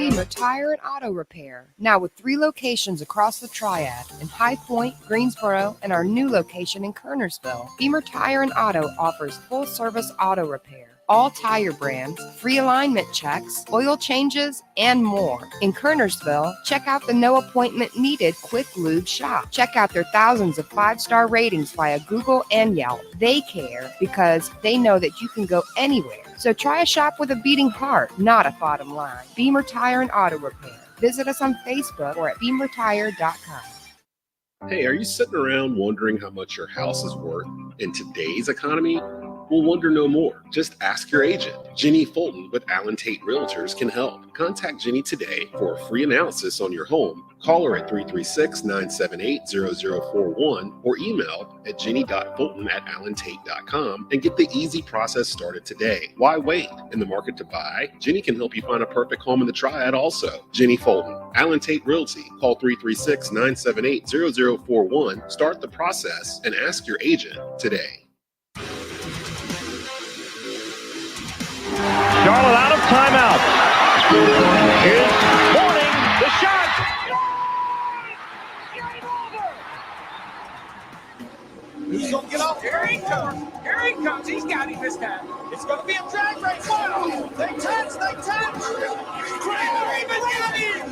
Beamer Tire and Auto Repair, now with 3 locations across the Triad in High Point, Greensboro, and our new location in Kernersville. Beamer Tire and Auto offers full-service auto repair, all tire brands, free alignment checks, oil changes, and more. In Kernersville, check out the no appointment needed Quick Lube shop. Check out their thousands of 5-star ratings via Google and Yelp. They care because they know that you can go anywhere. So try a shop with a beating heart, not a bottom line. Beamer Tire and Auto Repair. Visit us on Facebook or at beamertire.com. Hey, are you sitting around wondering how much your house is worth in today's economy? Well, wonder no more. Just ask your agent. Jenny Fulton with Allen Tate Realtors can help. Contact Jenny today for a free analysis on your home. Call her at 336-978-0041 or email at jenny.fulton@allentate.com and get the easy process started today. Why wait? In the market to buy? Jenny can help you find a perfect home in the Triad also. Jenny Fulton, Allen Tate Realty. Call 336-978-0041. Start the process and ask your agent today. Charlotte out of timeout. Here's Morning, the shot. Who's going to get off? Here he comes. Here he comes. He's got him this time. It's going to be a drag race. Wow. They touch. Craven got him.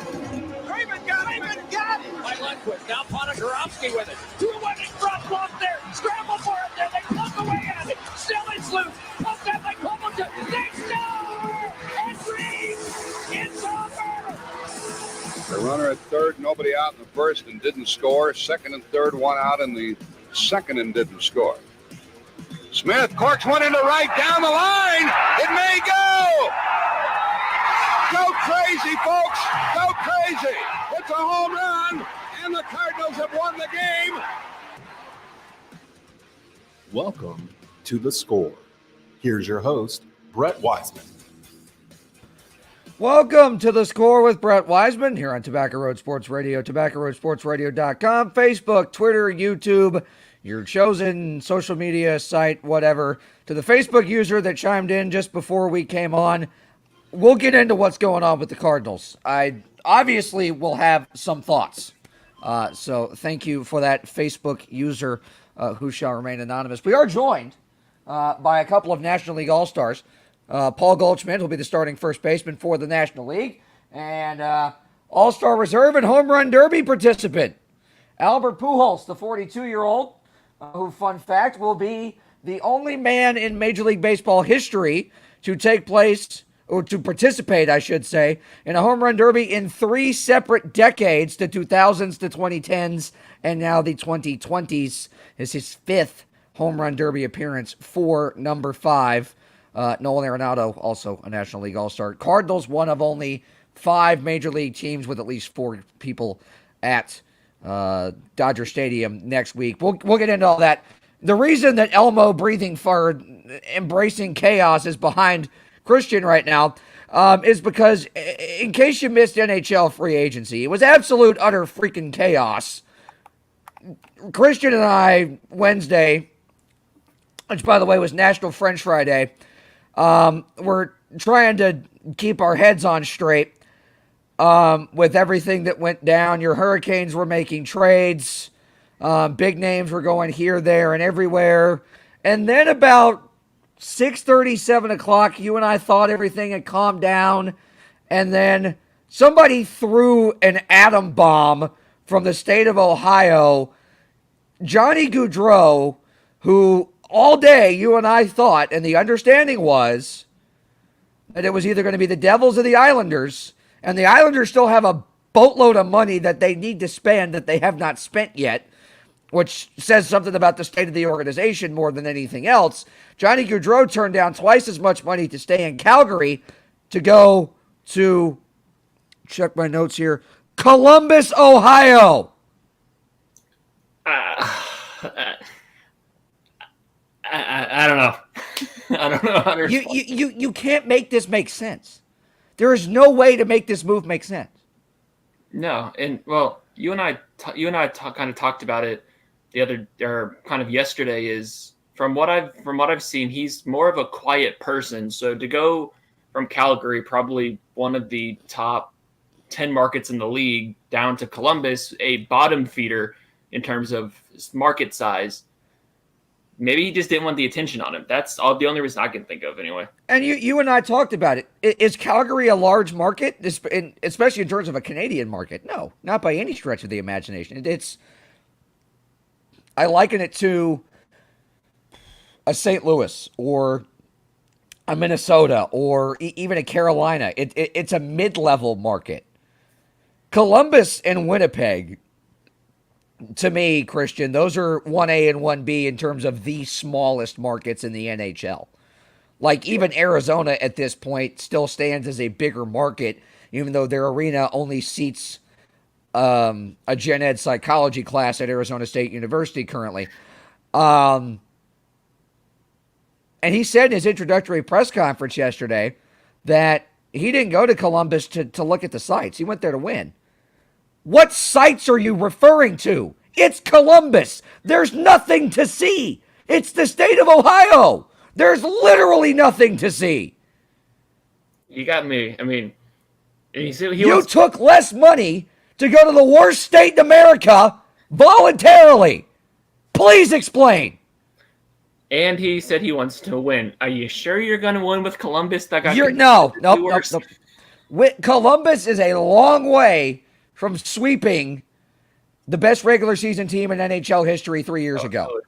Craven got him. By Lundquist. Now Ponikarovsky with it. 2-1 drop block there. Scramble for it there. They plug away at it. Still it's loose. Pump that by Cobleton. They score. It's Reeves. It's over. The runner at third, nobody out in the first and didn't score. Second and third, one out in the second and didn't score. Smith corks one into right down the line. It may go. Go crazy, folks. Go crazy. It's a home run, and the Cardinals have won the game. Welcome to The Score. Here's your host, Brett Wiseman. Welcome to The Score with Brett Wiseman here on Tobacco Road Sports Radio, TobaccoRoadSportsRadio.com, Facebook, Twitter, YouTube, your chosen social media site, whatever. To the Facebook user that chimed in just before we came on, we'll get into what's going on with the Cardinals. I obviously will have some thoughts. So thank you for that Facebook user who shall remain anonymous. We are joined by a couple of National League All-Stars. Paul Goldschmidt will be the starting first baseman for the National League, and All-Star Reserve and Home Run Derby participant Albert Pujols, the 42-year-old, who, fun fact, will be the only man in Major League Baseball history to take place, or to participate, I should say, in a Home Run Derby in 3 separate decades, the 2000s, the 2010s, and now the 2020s. Is his 5th Home Run Derby appearance for number 5. Nolan Arenado, also a National League All-Star. Cardinals, one of only 5 Major League teams with at least 4 people at Dodger Stadium next week. We'll get into all that. The reason that Elmo breathing fire, embracing chaos is behind Christian right now is because, in case you missed NHL free agency, it was absolute, utter freaking chaos. Christian and I, Wednesday, which, by the way, was National French Fry Day, we're trying to keep our heads on straight with everything that went down. Your Hurricanes were making trades. Big names were going here, there, and everywhere. And then about 6:30, 7 o'clock, you and I thought everything had calmed down. And then somebody threw an atom bomb from the state of Ohio. Johnny Gaudreau, who all day you and I thought, and the understanding was that it was either going to be the Devils or the Islanders, and the Islanders still have a boatload of money that they need to spend that they have not spent yet, which says something about the state of the organization more than anything else. Johnny Gaudreau turned down twice as much money to stay in Calgary to go to, check my notes here, Columbus, Ohio. I don't know. I don't know how to respond. You can't make this make sense. There is no way to make this move make sense. No, and well, you and I kind of talked about it yesterday. Is from what I've seen, he's more of a quiet person. So to go from Calgary, probably one of the top 10 markets in the league down to Columbus, a bottom feeder in terms of market size. Maybe he just didn't want the attention on him. That's the only reason I can think of anyway. And you and I talked about it. Is Calgary a large market, especially in terms of a Canadian market? No, not by any stretch of the imagination. I liken it to a St. Louis or a Minnesota or even a Carolina. It's a mid-level market. Columbus and Winnipeg, to me, Christian, those are 1A and 1B in terms of the smallest markets in the NHL. Like, even Arizona at this point still stands as a bigger market, even though their arena only seats a gen ed psychology class at Arizona State University currently. And he said in his introductory press conference yesterday that he didn't go to Columbus to look at the sights. He went there to win. What sights are you referring to? It's Columbus. There's nothing to see. It's the state of Ohio. There's literally nothing to see. You got me. I mean, you took less money to go to the worst state in America voluntarily. Please explain. And he said he wants to win. Are you sure you're going to win with Columbus? Nope. Columbus is a long way from sweeping the best regular season team in NHL history 3 years ago.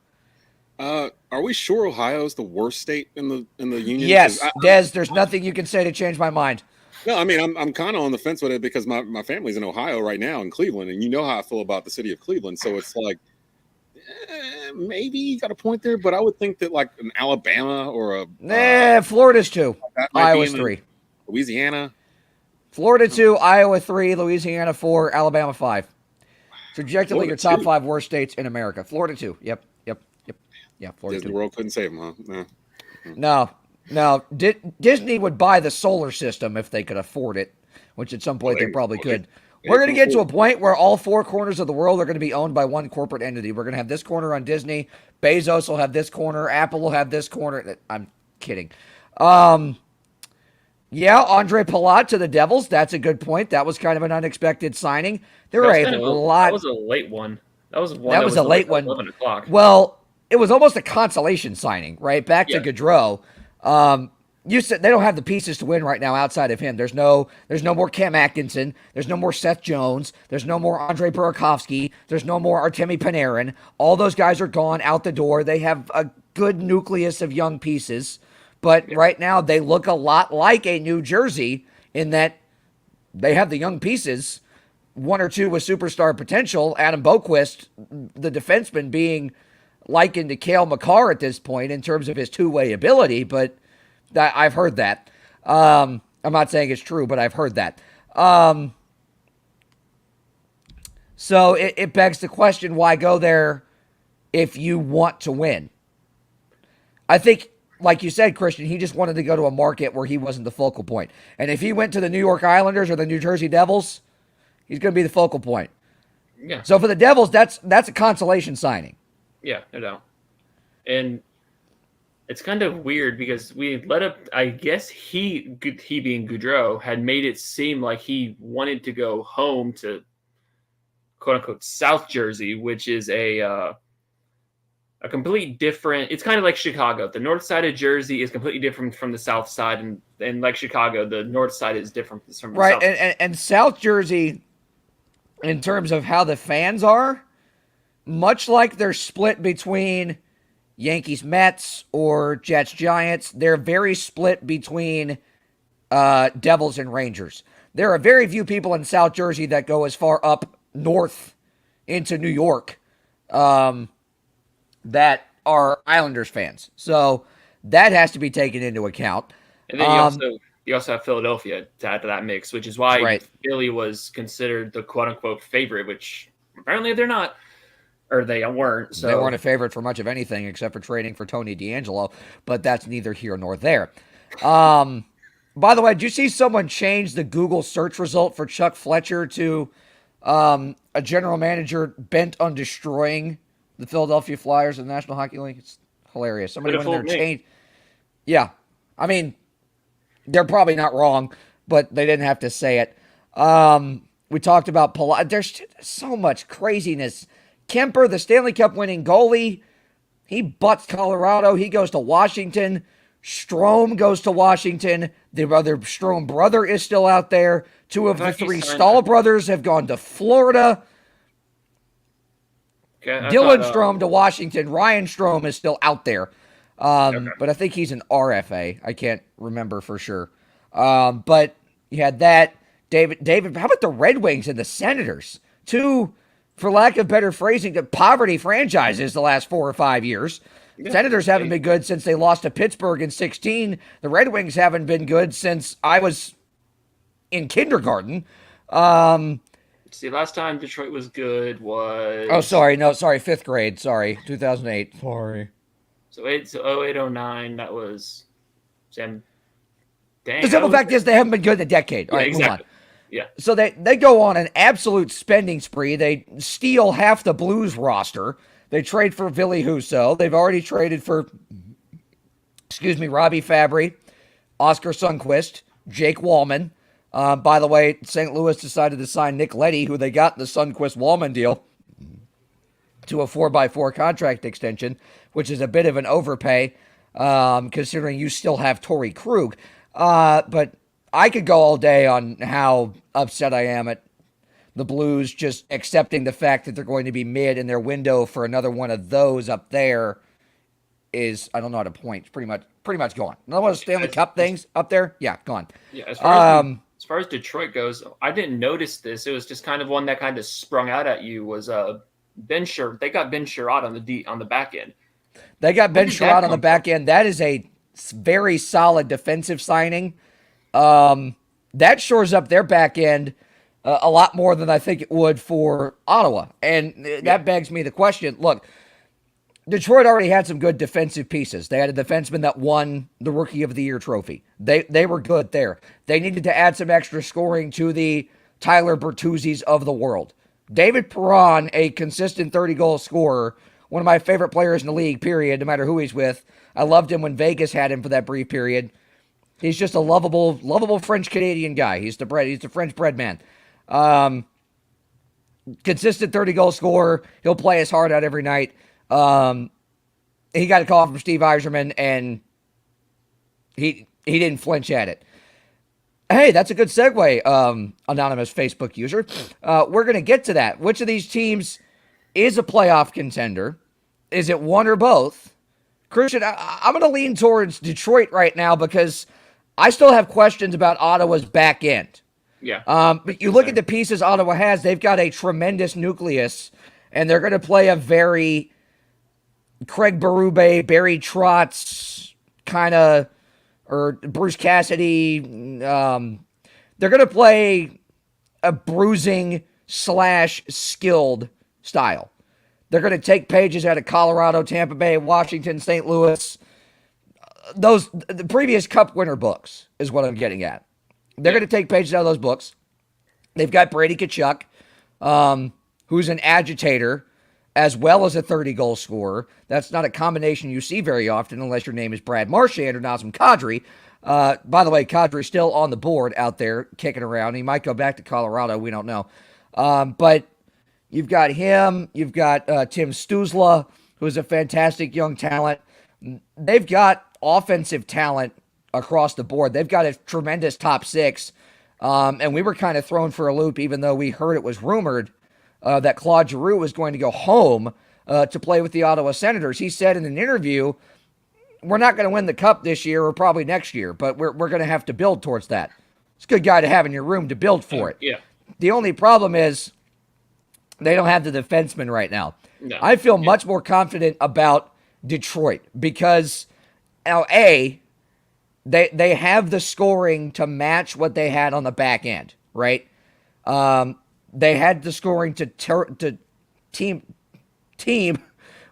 Are we sure Ohio is the worst state in the union? Yes, Des. There's nothing you can say to change my mind. No, I mean I'm kind of on the fence with it because my family's in Ohio right now in Cleveland, and you know how I feel about the city of Cleveland. So it's like maybe you got a point there, but I would think that like an Alabama or Florida's 2, Iowa's 3, Louisiana. Florida 2, Iowa 3, Louisiana 4, Alabama 5. Projectively, your top 5 worst states in America. Florida 2. Yep. Yeah, Florida Disney 2. World couldn't save them, huh? No. Disney would buy the solar system if they could afford it, which at some point they probably could. We're going to get to a point where all 4 corners of the world are going to be owned by one corporate entity. We're going to have this corner on Disney. Bezos will have this corner. Apple will have this corner. I'm kidding. Yeah, Andre Palat to the Devils. That's a good point. That was kind of an unexpected signing. There were a lot. That was a late one. That was a late one. 11 o'clock. Well, it was almost a consolation signing, right? Back to Gaudreau. You said they don't have the pieces to win right now outside of him. There's no more Cam Atkinson. There's no more Seth Jones. There's no more Andre Burakovsky. There's no more Artemi Panarin. All those guys are gone out the door. They have a good nucleus of young pieces. But right now they look a lot like a New Jersey in that they have the young pieces, 1 or 2 with superstar potential. Adam Boquist, the defenseman, being likened to Cale Makar at this point in terms of his two-way ability, but I've heard that. I'm not saying it's true, but I've heard that. So it begs the question, why go there if you want to win? I think, like you said, Christian, he just wanted to go to a market where he wasn't the focal point. And if he went to the New York Islanders or the New Jersey Devils, he's going to be the focal point. Yeah. So for the Devils, that's a consolation signing. Yeah, no doubt. And it's kind of weird because we let up. I guess he being Gaudreau had made it seem like he wanted to go home to quote unquote South Jersey, which is a complete different. It's kind of like Chicago. The north side of Jersey is completely different from the south side, and like Chicago, the north side is different from the south. And South Jersey, in terms of how the fans are, much like they're split between Yankees Mets or Jets Giants, they're very split between Devils and Rangers. There are very few people in South Jersey that go as far up north into New York that are Islanders fans. So that has to be taken into account. And then you also have Philadelphia to add to that mix, which is why Philly was considered the quote-unquote favorite, which apparently they're not. Or they weren't. So. They weren't a favorite for much of anything except for trading for Tony DeAngelo, but that's neither here nor there. By the way, did you see someone change the Google search result for Chuck Fletcher to a general manager bent on destroying the Philadelphia Flyers in the National Hockey League? It's hilarious. Somebody went in there and changed. Yeah. I mean, they're probably not wrong, but they didn't have to say it. We talked about there's so much craziness. Kemper, the Stanley Cup winning goalie, he butts Colorado. He goes to Washington. Strome goes to Washington. The other Strome brother is still out there. Two of the three Stahl brothers have gone to Florida. Okay, Dylan Strome to Washington. Ryan Strome is still out there. But I think he's an RFA. I can't remember for sure. But you had that. David, how about the Red Wings and the Senators? Two, for lack of better phrasing, poverty franchises the last 4 or 5 years. Yeah. Senators haven't been good since they lost to Pittsburgh in 2016. The Red Wings haven't been good since I was in kindergarten. See, last time Detroit was good was... Oh, sorry. No, sorry. 5th grade. Sorry. 2008. Sorry. So 08-09, that was... Sam. The simple fact is they haven't been good in a decade. All right, exactly. Move on. Yeah. So they go on an absolute spending spree. They steal half the Blues roster. They trade for Ville Husso. They've already traded for, Robbie Fabry, Oscar Sundqvist, Jake Wallman. By the way, St. Louis decided to sign Nick Leddy, who they got in the Sundqvist-Wallman deal, to a 4x4 contract extension, which is a bit of an overpay, considering you still have Torrey Krug. But I could go all day on how upset I am at the Blues just accepting the fact that they're going to be mid in their window for another one of those up there is, I don't know how to point. It's pretty much gone. Another one of the Stanley Cup things up there? Yeah, gone. Yeah, as far as Detroit goes, I didn't notice this. It was just kind of one that kind of sprung out at you was Ben Sherratt. They got Ben Sherratt on the back end. They got Ben Sherratt on the back end. That is a very solid defensive signing. That shores up their back end a lot more than I think it would for Ottawa. And that begs me the question. Look, Detroit already had some good defensive pieces. They had a defenseman that won the Rookie of the Year trophy. They were good there. They needed to add some extra scoring to the Tyler Bertuzzis of the world. David Perron, a consistent 30-goal scorer, one of my favorite players in the league, period, no matter who he's with. I loved him when Vegas had him for that brief period. He's just a lovable French-Canadian guy. He's the French bread man. Consistent 30-goal scorer. He'll play his heart out every night. He got a call from Steve Yzerman, and he didn't flinch at it. Hey, that's a good segue, anonymous Facebook user. We're going to get to that. Which of these teams is a playoff contender? Is it one or both? Christian, I'm going to lean towards Detroit right now because I still have questions about Ottawa's back end. Yeah. But you look at the pieces Ottawa has, they've got a tremendous nucleus, and they're going to play a very Craig Berube, Barry Trotz kind of, or Bruce Cassidy. They're going to play a bruising / skilled style. They're going to take pages out of Colorado, Tampa Bay, Washington, St. Louis. The previous Cup winner books is what I'm getting at. They're going to take pages out of those books. They've got Brady Tkachuk, who's an agitator, as well as a 30-goal scorer. That's not a combination you see very often unless your name is Brad Marchand or Nazem Kadri. By the way, Kadri's still on the board out there kicking around. He might go back to Colorado. We don't know. But you've got him. You've got Tim Stützle, who's a fantastic young talent. They've got offensive talent across the board. They've got a tremendous top six. And we were kind of thrown for a loop, even though we heard it was rumored that Claude Giroux was going to go home to play with the Ottawa Senators. He said in an interview, we're not going to win the Cup this year or probably next year, but we're going to have to build towards that. It's a good guy to have in your room to build for it. Yeah. The only problem is they don't have the defenseman right now. No. I feel much more confident about Detroit because, now, they have the scoring to match what they had on the back end, right? They had the scoring to team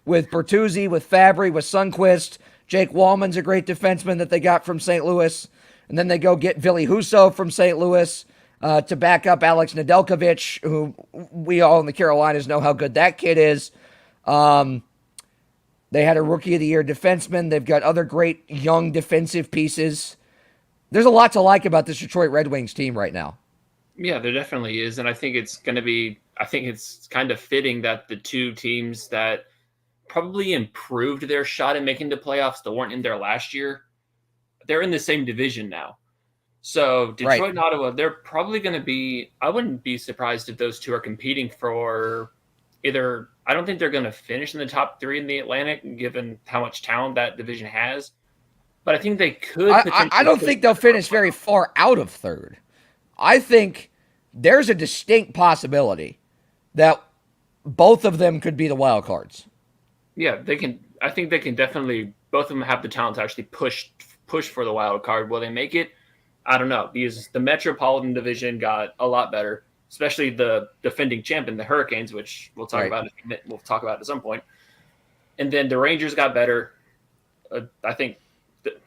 with Bertuzzi, with Fabry, with Sundqvist. Jake Wallman's a great defenseman that they got from St. Louis. And then they go get Ville Husso from St. Louis to back up Alex Nedeljkovic, who we all in the Carolinas know how good that kid is. They had a Rookie of the Year defenseman. They've got other great young defensive pieces. There's a lot to like about this Detroit Red Wings team right now. Yeah, there definitely is. And I think it's kind of fitting that the two teams that probably improved their shot at making the playoffs that weren't in there last year, they're in the same division now. So Detroit Right. and Ottawa, they're probably going to be, I wouldn't be surprised if those two are competing for either, I don't think they're going to finish in the top 3 in the Atlantic, given how much talent that division has. But I think they could potentially. I don't think they'll finish very far out of third. I think there's a distinct possibility that both of them could be the wild cards. Yeah, they can. I think they can definitely. Both of them have the talent to actually push for the wild card. Will they make it? I don't know, because the Metropolitan Division got a lot better, especially the defending champion, the Hurricanes, which we'll talk about. We'll talk about at some point. And then the Rangers got better. I think the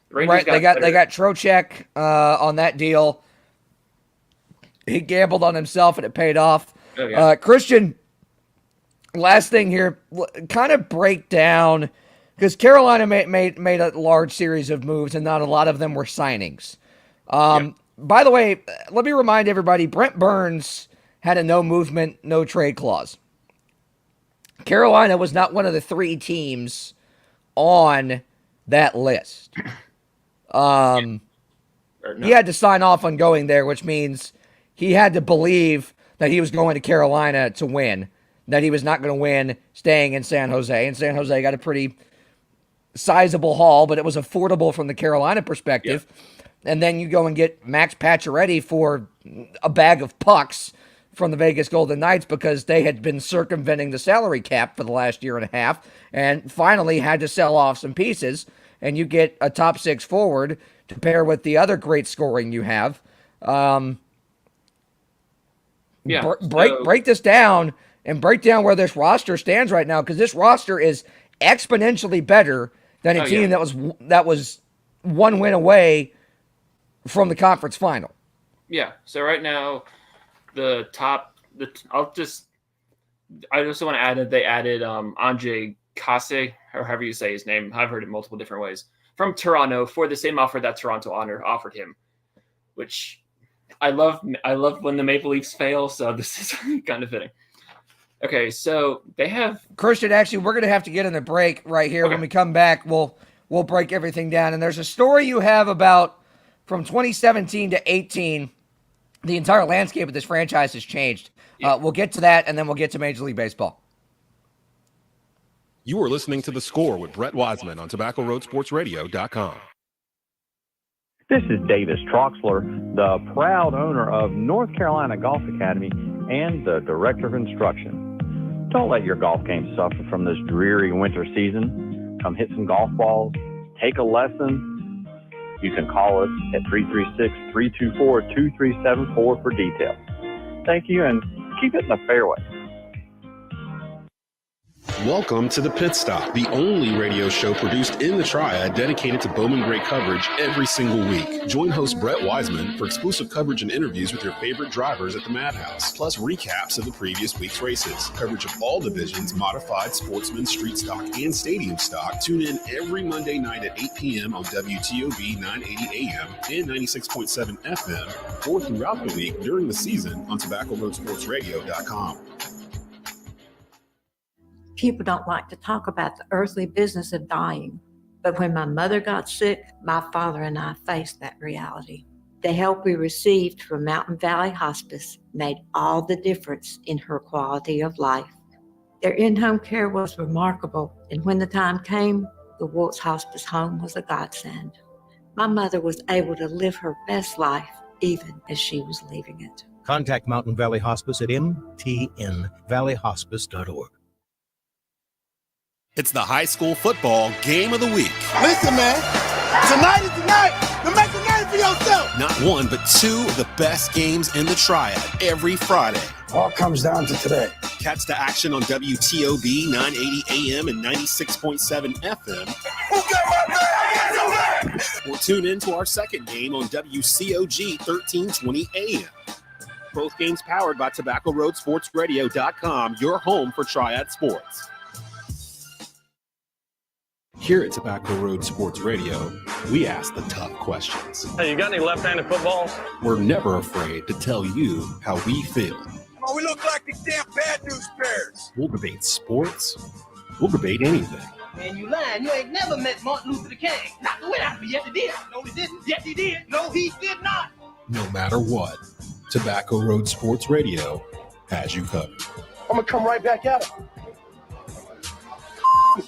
Rangers they got Trocheck on that deal. He gambled on himself and it paid off. Oh, yeah. Christian, last thing here, kind of break down, because Carolina made a large series of moves and not a lot of them were signings. By the way, let me remind everybody, Brent Burns had a no movement, no trade clause. Carolina was not one of the 3 teams on that list. He had to sign off on going there, which means he had to believe that he was going to Carolina to win, that he was not going to win staying in San Jose. And San Jose got a pretty sizable haul, but it was affordable from the Carolina perspective. Yeah. And then you go and get Max Pacioretty for a bag of pucks from the Vegas Golden Knights because they had been circumventing the salary cap for the last year and a half and finally had to sell off some pieces. And you get a top 6 forward to pair with the other great scoring you have. Break this down and break down where this roster stands right now, because this roster is exponentially better than a team that was one win away from the conference final. Yeah. So right now, I just want to add that they added Andre Kasse, or however you say his name. I've heard it multiple different ways, from Toronto for the same offer that Toronto offered him, which I love when the Maple Leafs fail. So this is kind of fitting. Okay, so they have Christian. Actually, we're going to have to get in the break right here. Okay. When we come back, we'll break everything down. And there's a story you have about from 2017 to 18. The entire landscape of this franchise has changed. Yeah. We'll get to that, and then we'll get to Major League Baseball. You are listening to The Score with Brett Wiseman on TobaccoRoadSportsRadio.com. This is Davis Troxler, the proud owner of North Carolina Golf Academy and the Director of Instruction. Don't let your golf game suffer from this dreary winter season. Come hit some golf balls, take a lesson. You can call us at 336-324-2374 for details. Thank you, and keep it in the fairway. Welcome to The Pit Stop, the only radio show produced in the Triad dedicated to Bowman Gray coverage every single week. Join host Brett Wiseman for exclusive coverage and interviews with your favorite drivers at the Madhouse, plus recaps of the previous week's races, coverage of all divisions, modified, sportsman, street stock, and stadium stock. Tune in every Monday night at 8 p.m. on WTOB 980 AM and 96.7 FM, or throughout the week during the season on TobaccoRoadSportsRadio.com. People don't like to talk about the earthly business of dying. But when my mother got sick, my father and I faced that reality. The help we received from Mountain Valley Hospice made all the difference in her quality of life. Their in-home care was remarkable, and when the time came, the Waltz Hospice home was a godsend. My mother was able to live her best life even as she was leaving it. Contact Mountain Valley Hospice at mtnvalleyhospice.org. It's the high school football game of the week. Listen, man, tonight is the night to make a name for yourself. Not one, but 2 of the best games in the Triad every Friday. All comes down to today. Catch the action on WTOB 980 AM and 96.7 FM. Who got my man? Or tune in to our second game on WCOG 1320 AM. Both games powered by TobaccoRoadSportsRadio.com, your home for Triad sports. Here at Tobacco Road Sports Radio, we ask the tough questions. Hey, you got any left-handed footballs? We're never afraid to tell you how we feel. Oh, we look like the damn bad news bears. We'll debate sports. We'll debate anything. Man, you lying. You ain't never met Martin Luther King. Not the way I be. Yes, he did. No, he didn't. Yes, he did. No, he did not. No matter what, Tobacco Road Sports Radio has you covered. I'm going to come right back at him.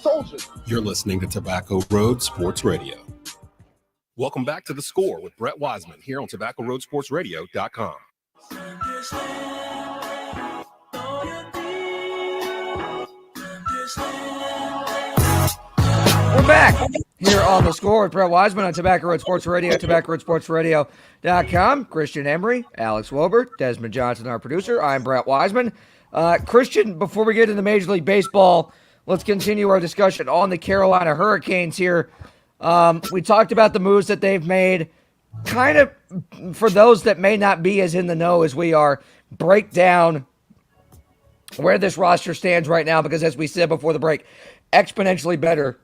Soldiers. You're listening to Tobacco Road Sports Radio. Welcome back to The Score with Brett Wiseman here on TobaccoRoadSportsRadio.com. We're back here on The Score with Brett Wiseman on Tobacco Road Sports Radio, TobaccoRoadSportsRadio.com. Christian Emery, Alex Wilbert, Desmond Johnson, our producer. I'm Brett Wiseman. Christian, before we get into Major League Baseball, let's continue our discussion on the Carolina Hurricanes here. We talked about the moves that they've made. Kind of, for those that may not be as in the know as we are, break down where this roster stands right now, because as we said before the break, exponentially better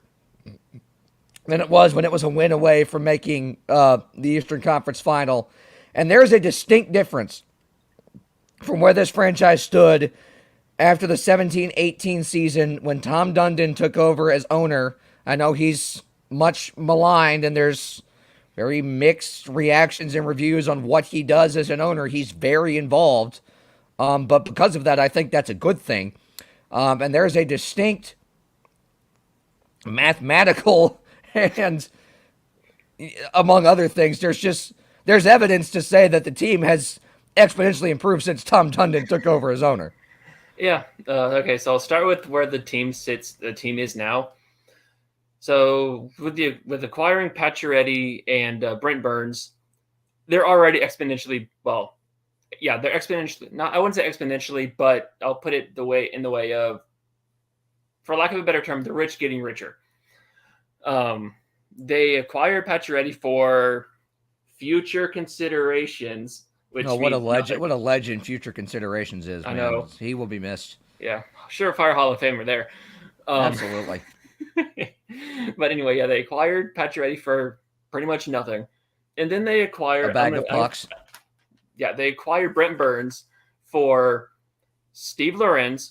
than it was when it was a win away from making the Eastern Conference Final. And there's a distinct difference from where this franchise stood after the 17-18 season when Tom Dundon took over as owner. I know he's much maligned and there's very mixed reactions and reviews on what he does as an owner. He's very involved. But because of that, I think that's a good thing. And there's a distinct mathematical and, among other things, there's evidence to say that the team has exponentially improved since Tom Dundon took over as owner. Yeah. Okay. So I'll start with where the team sits. The team is now. So with acquiring Pacioretty and Brent Burns, they're already exponentially well. Yeah, they're exponentially. Not I wouldn't say exponentially, but I'll put it in the way of, for lack of a better term, the rich getting richer. They acquired Pacioretty for future considerations. Which what a legend future considerations is. I man. know He will be missed. Yeah, surefire Hall of Famer there. Absolutely. But anyway, yeah, they acquired Pacioretty for pretty much nothing, and then they acquired a bag of pucks. They acquired Brent Burns for Steve Lawrence,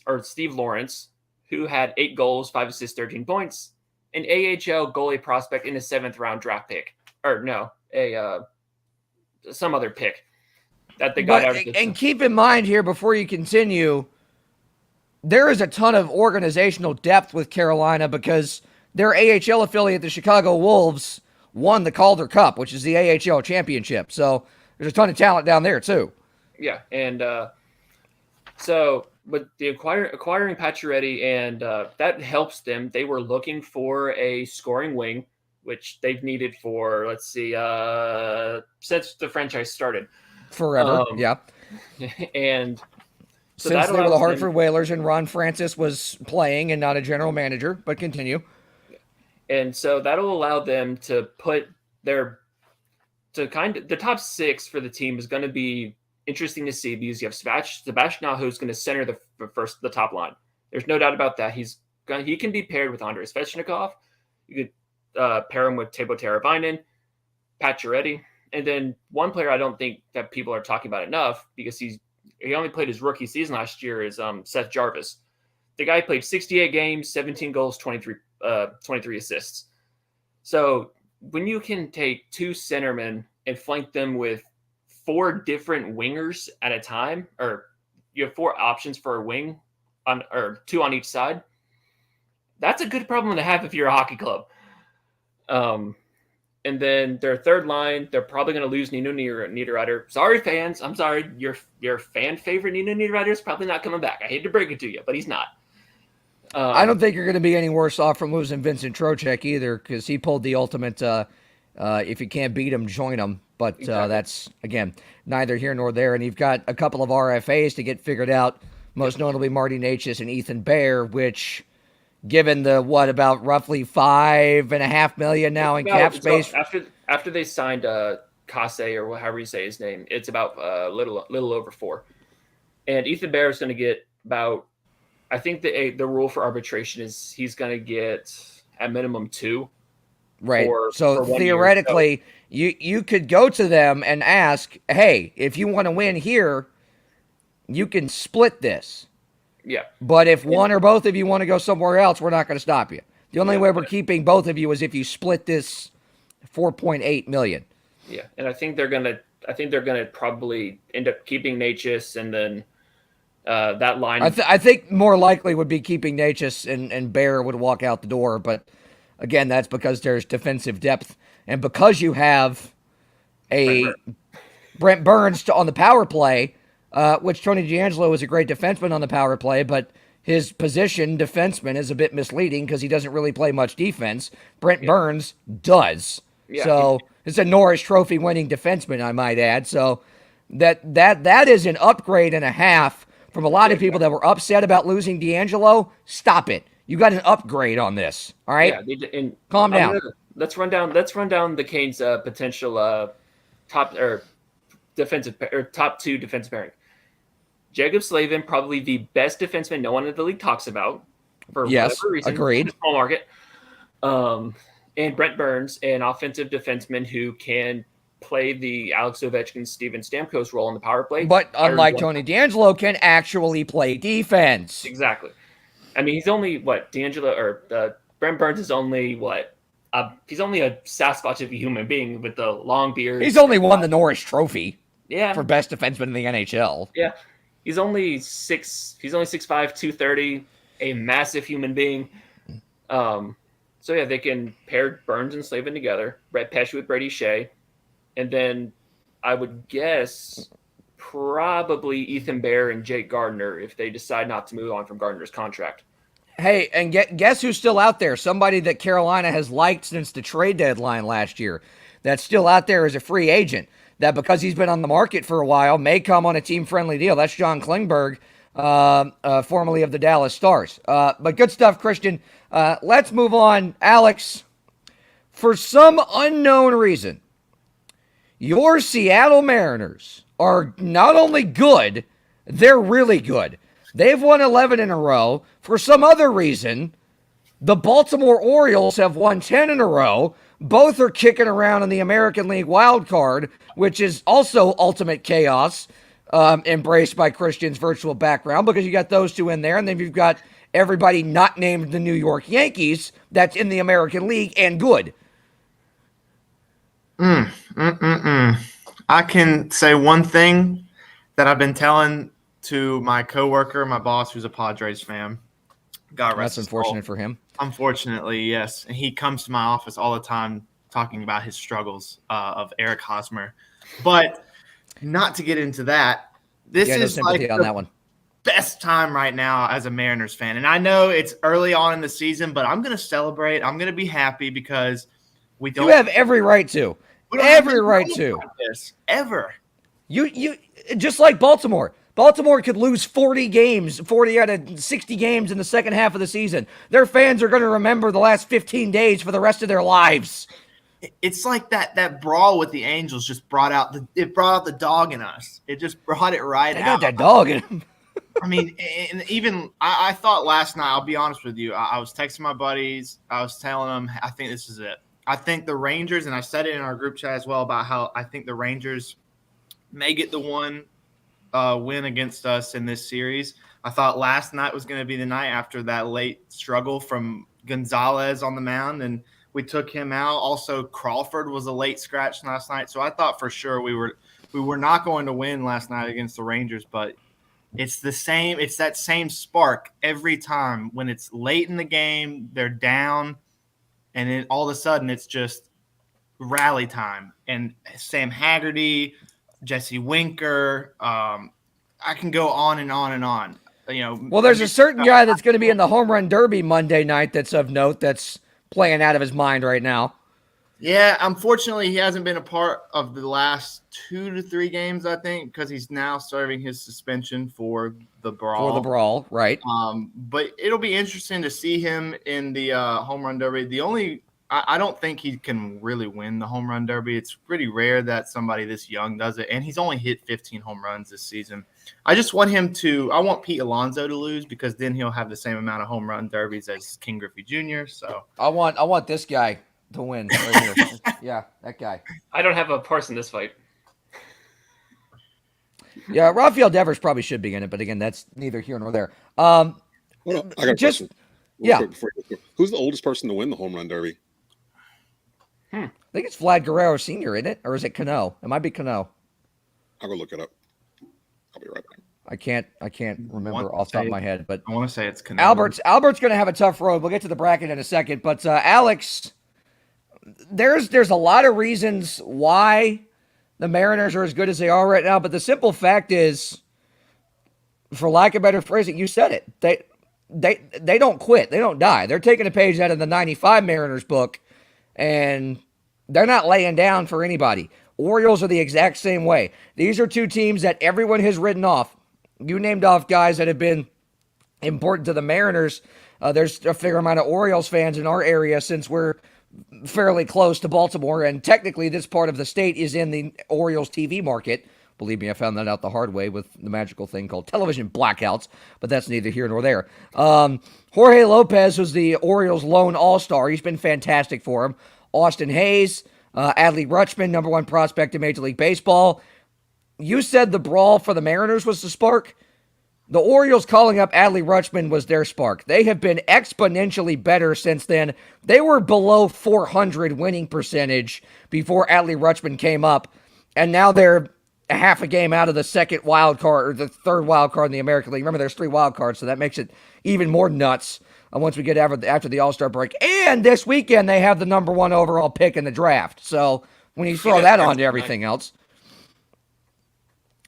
who had 8 goals, 5 assists, 13 points, an AHL goalie prospect in a 7th round draft pick, some other pick that they got out of. And keep in mind here before you continue, there is a ton of organizational depth with Carolina because their AHL affiliate, the Chicago Wolves, won the Calder Cup, which is the AHL championship. So there's a ton of talent down there too. Yeah, and but the acquiring Pacioretty and that helps them. They were looking for a scoring wing, which they've needed for since the franchise started. Forever, yeah. And so since they were the Hartford Whalers and Ron Francis was playing and not a general manager, but continue. And so that'll allow them to put the top 6 for the team is going to be interesting to see because you have Sebastian Aho who's going to center the top line. There's no doubt about that. He can be paired with Andrei Svechnikov. You could pair him with Teuvo Teravainen, Pacioretty, and then one player I don't think that people are talking about enough because he only played his rookie season last year is Seth Jarvis. The guy played 68 games, 17 goals, 23 assists. So when you can take 2 centermen and flank them with 4 different wingers at a time, or you have 4 options for a wing or 2 on each side, that's a good problem to have if you're a hockey club. And then their third line, they're probably going to lose Nino Niederreiter. Sorry, fans. I'm sorry. Your fan favorite Nino Niederreiter is probably not coming back. I hate to break it to you, but he's not. I don't think you're going to be any worse off from losing Vincent Trocheck either because he pulled the ultimate if you can't beat him, join him. But exactly. That's, again, neither here nor there. And you've got a couple of RFAs to get figured out, most notably Marty Necas and Ethan Bear, which, given the, about roughly $5.5 million now in cap space. After they signed Kase, or however you say his name, it's about a little over 4. And Ethan Bear is going to get about, I think the rule for arbitration is he's going to get at minimum 2. Right. So for 1 year. theoretically, you could go to them and ask, hey, if you want to win here, you can split this. Yeah. But if one or both of you want to go somewhere else, we're not going to stop you. The only way we're keeping both of you is if you split this $4.8 million. Yeah, and I think they're gonna probably end up keeping Natchez, and then that line. I think more likely would be keeping Natchez, and Bear would walk out the door. But again, that's because there's defensive depth, and because you have a Brent Burns on the power play, which Tony D'Angelo is a great defenseman on the power play, but his position, defenseman, is a bit misleading because he doesn't really play much defense. Brent Burns does. Yeah. So it's a Norris Trophy winning defenseman, I might add. So that is an upgrade and a half from a lot of people that were upset about losing D'Angelo. Stop it. You got an upgrade on this. All right? Yeah, and calm down. Let's run down the Canes' potential top or defensive or top 2 defensive pairing. Jacob Slavin, probably the best defenseman no one in the league talks about for whatever reason. Agreed. Small market. And Brent Burns, an offensive defenseman who can play the Alex Ovechkin, Steven Stamkos role in the power play. But unlike Tony D'Angelo, can actually play defense. Exactly. I mean, he's only D'Angelo or Brent Burns is only he's only a Sasquatch of a human being with the long beard. He's only won the Norris Trophy. Yeah. For best defenseman in the NHL. Yeah. He's only 6'5", 230, a massive human being. So yeah, they can pair Burns and Slavin together, Brett Pesce with Brady Shea, and then I would guess probably Ethan Bear and Jake Gardner if they decide not to move on from Gardner's contract. Hey, and guess who's still out there? Somebody that Carolina has liked since the trade deadline last year that's still out there as a free agent that because he's been on the market for a while may come on a team-friendly deal. That's John Klingberg, formerly of the Dallas Stars. But good stuff, Christian. Let's move on. Alex, for some unknown reason, your Seattle Mariners are not only good, they're really good. They've won 11 in a row. For some other reason, the Baltimore Orioles have won 10 in a row. Both are kicking around in the American League wild card, which is also ultimate chaos, embraced by Christian's virtual background, because you got those two in there, and then you've got everybody not named the New York Yankees that's in the American League and good. I can say one thing that I've been telling to my coworker, my boss, who's a Padres fan. God rest his soul. That's unfortunate for him. Unfortunately, yes. And he comes to my office all the time talking about his struggles of Eric Hosmer. But not to get into that, this is like on that one. Best time right now as a Mariners fan. And I know it's early on in the season, but I'm going to celebrate. I'm going to be happy because we don't. You have every right to. Every right to. This, ever. You just like Baltimore. Baltimore could lose 40 out of 60 games in the second half of the season. Their fans are going to remember the last 15 days for the rest of their lives. It's like that brawl with the Angels just brought out the dog in us. It just brought it right out. They got that dog in them. I mean, and even I thought last night, I'll be honest with you, I was texting my buddies. I was telling them, I think this is it. I think the Rangers, and I said it in our group chat as well, about how I think the Rangers may get the one win against us in this series. I thought last night was going to be the night after that late struggle from Gonzalez on the mound, and we took him out. Also, Crawford was a late scratch last night, so I thought for sure we were not going to win last night against the Rangers. But it's the same. It's that same spark every time when it's late in the game. They're down, and then all of a sudden it's just rally time. And Sam Haggerty, Jesse Winker, I can go on and on and on. Well, there's a certain guy that's going to be in the home run derby Monday night that's of note that's playing out of his mind right now. Yeah, unfortunately, he hasn't been a part of the last 2 to 3 games, I think, because he's now serving his suspension for the brawl. Right. But it'll be interesting to see him in the home run derby. The only I don't think he can really win the home run derby. It's pretty rare that somebody this young does it, and he's only hit 15 home runs this season. I just want him to – I want Pete Alonso to lose because then he'll have the same amount of home run derbies as King Griffey Jr. So I want this guy to win right here. Yeah, that guy. I don't have a horse in this fight. Yeah, Rafael Devers probably should be in it, but again, that's neither here nor there. Hold on, I got a just question. yeah. Quick before you go. Who's the oldest person to win the home run derby? I think it's Vlad Guerrero Sr., isn't it? Or is it Cano? It might be Cano. I'll go look it up. I'll be right back. I can't remember off the top of my head, but I want to say it's Cano. Albert's going to have a tough road. We'll get to the bracket in a second, but Alex, there's a lot of reasons why the Mariners are as good as they are right now, but the simple fact is, for lack of better phrasing, you said it. They don't quit. They don't die. They're taking a page out of the 95 Mariners book, and they're not laying down for anybody. Orioles are the exact same way. These are two teams that everyone has written off. You named off guys that have been important to the Mariners. There's a fair amount of Orioles fans in our area since we're fairly close to Baltimore, and technically this part of the state is in the Orioles TV market. Believe me, I found that out the hard way with the magical thing called television blackouts, but that's neither here nor there. Jorge Lopez was the Orioles' lone all-star. He's been fantastic for him. Austin Hayes, Adley Rutschman, number one prospect in Major League Baseball. You said the brawl for the Mariners was the spark. The Orioles calling up Adley Rutschman was their spark. They have been exponentially better since then. They were below 400 winning percentage before Adley Rutschman came up, and now they're a half a game out of the second wild card, or the third wild card in the American League. Remember, there's 3 wild cards, so that makes it even more nuts once we get after the All-Star break. And this weekend, they have the number 1 overall pick in the draft. So when you throw that onto everything else,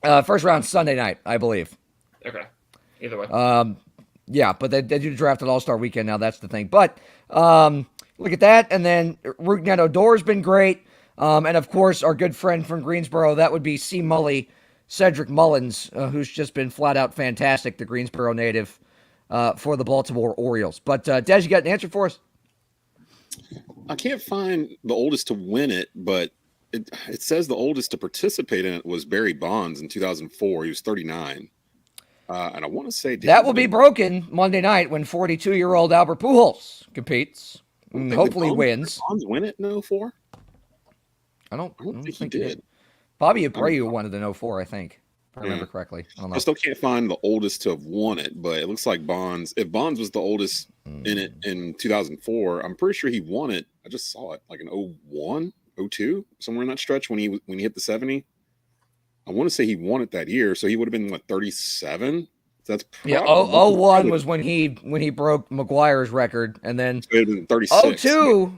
first round Sunday night, I believe. Okay. Either way. Yeah, but they do draft an All-Star weekend now. That's the thing. But look at that. And then Rougned Odor's been great. And, of course, our good friend from Greensboro, that would be C. Mully, Cedric Mullins, who's just been flat-out fantastic, the Greensboro native, for the Baltimore Orioles. But, Des, you got an answer for us? I can't find the oldest to win it, but it says the oldest to participate in it was Barry Bonds in 2004. He was 39. And I want to say that will be broken Monday night when 42-year-old Albert Pujols competes and hopefully wins. Did Bonds win it in 04? I don't think he did. Bobby Abreu won it in 04, I think, if I remember correctly. I don't know. I still can't find the oldest to have won it, but it looks like Bonds. If Bonds was the oldest in it in 2004, I'm pretty sure he won it. I just saw it like in 01, 02, somewhere in that stretch when he hit the 70. I want to say he won it that year, so he would have been like 37. That's yeah. 01 was when he broke McGuire's record, and then 36. 02.